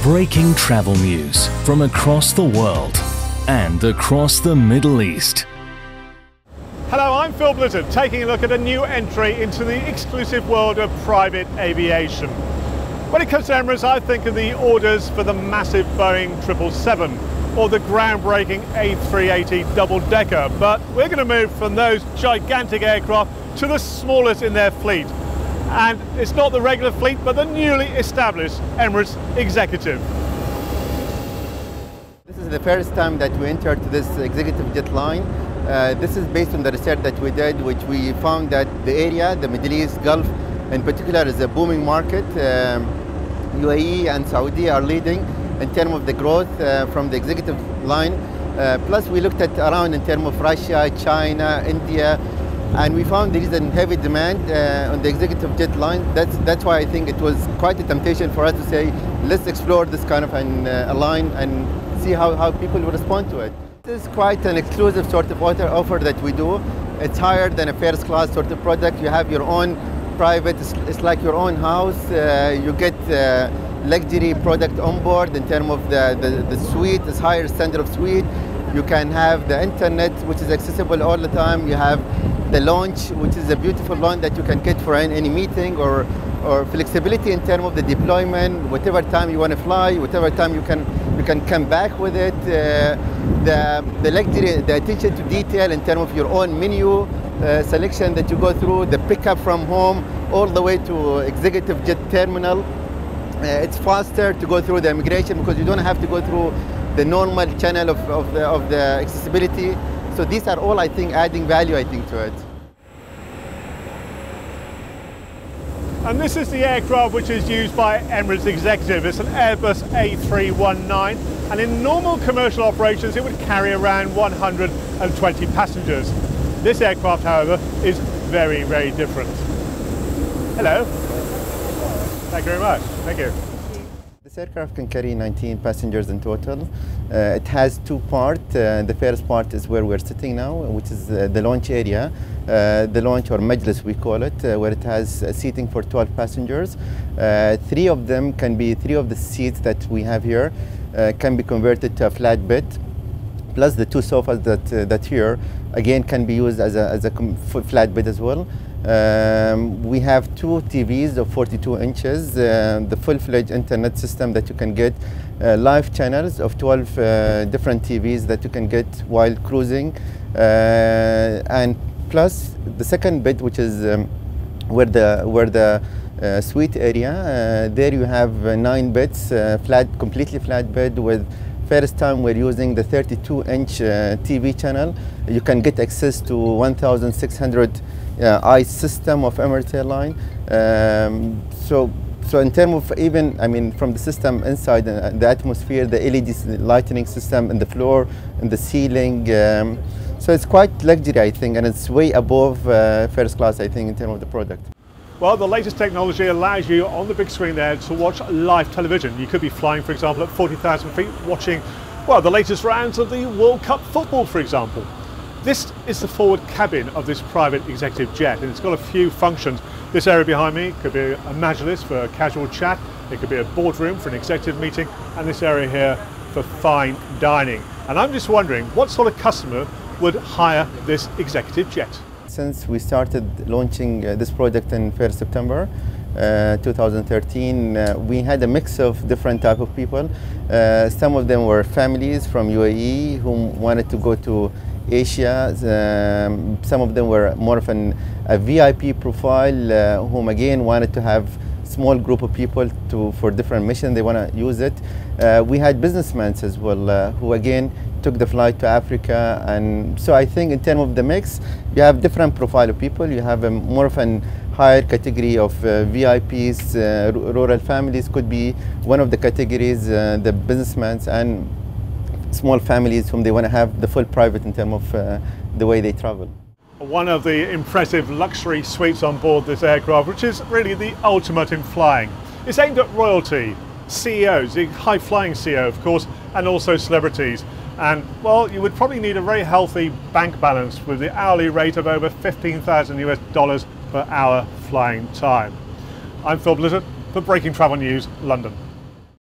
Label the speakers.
Speaker 1: Breaking travel news from across the world and across the Middle East.
Speaker 2: Hello, I'm Phil Blizzard, taking a look at a new entry into the exclusive world of private aviation. When it comes to Emirates, I think of the orders for the massive Boeing 777 or the groundbreaking A319 double-decker, but we're going to move from those gigantic aircraft to the smallest in their fleet. And it's not the regular fleet, but the newly established Emirates Executive.
Speaker 3: This is the first time that we entered this executive jet line. This is based on the research that we did, which we found that the area, the Middle East, Gulf in particular, is a booming market. UAE and Saudi are leading in terms of the growth from the executive line. Plus we looked at around in terms of Russia, China, India, and we found there is a heavy demand on the executive jet line. That's why I think it was quite a temptation for us to say, let's explore this kind of a line and see how people will respond to it. This is quite an exclusive sort of offer that we do. It's higher than a first class sort of product. You have your own private, it's like your own house. You get luxury product on board in terms of the suite, it's higher standard of suite. You can have the internet, which is accessible all the time. You have the launch, which is a beautiful launch that you can get for any meeting, or flexibility in terms of the deployment, whatever time you want to fly, whatever time you can come back with it. The luxury, the attention to detail in terms of your own menu selection that you go through, the pickup from home all the way to executive jet terminal. It's faster to go through the immigration because you don't have to go through the normal channel of the accessibility. So these are all, I think, adding value, I think, to it.
Speaker 2: And this is the aircraft which is used by Emirates Executive. It's an Airbus A319, and in normal commercial operations it would carry around 120 passengers. This aircraft, however, is very, very different. Hello. Thank you very much. Thank you.
Speaker 3: This aircraft can carry 19 passengers in total. It has two parts. The first part is where we're sitting now, which is the launch area, the launch or majlis we call it, where it has seating for 12 passengers. Three of the seats that we have here can be converted to a flatbed. Plus the two sofas that here again can be used as a flatbed as well. We have two TVs of 42 inches, the full-fledged internet system that you can get, live channels of 12 different TVs that you can get while cruising, and plus the second bed, which is where the suite area. There you have 9 beds, completely flat bed with. First time we're using the 32-inch TV channel. You can get access to 1,600 ICE system of Emirates Airline. So in terms of even, I mean, from the system inside the atmosphere, the LED lighting system in the floor, in the ceiling. So it's quite luxury, I think, and it's way above first class, I think, in terms of the product.
Speaker 2: Well, the latest technology allows you on the big screen there to watch live television. You could be flying, for example, at 40,000 feet, watching, well, the latest rounds of the World Cup football, for example. This is the forward cabin of this private executive jet, and it's got a few functions. This area behind me could be a majlis for a casual chat, it could be a boardroom for an executive meeting, and this area here for fine dining. And I'm just wondering, what sort of customer would hire this executive jet?
Speaker 3: Since we started launching this product in 1st September 2013, we had a mix of different type of people. Some of them were families from UAE who wanted to go to Asia. Some of them were more of a VIP profile whom again wanted to have small group of people for different missions. They want to use it. We had businessmen as well who again took the flight to Africa, and so I think in terms of the mix, you have different profile of people. You have more of a higher category of VIPs, rural families could be one of the categories, the businessmen and small families whom they want to have the full private in terms of the way they travel.
Speaker 2: One of the impressive luxury suites on board this aircraft, which is really the ultimate in flying. It's aimed at royalty, CEOs, the high-flying CEO, of course, and also celebrities. And, well, you would probably need a very healthy bank balance with the hourly rate of over 15,000 US dollars per hour flying time. I'm Phil Blizzard for Breaking Travel News, London.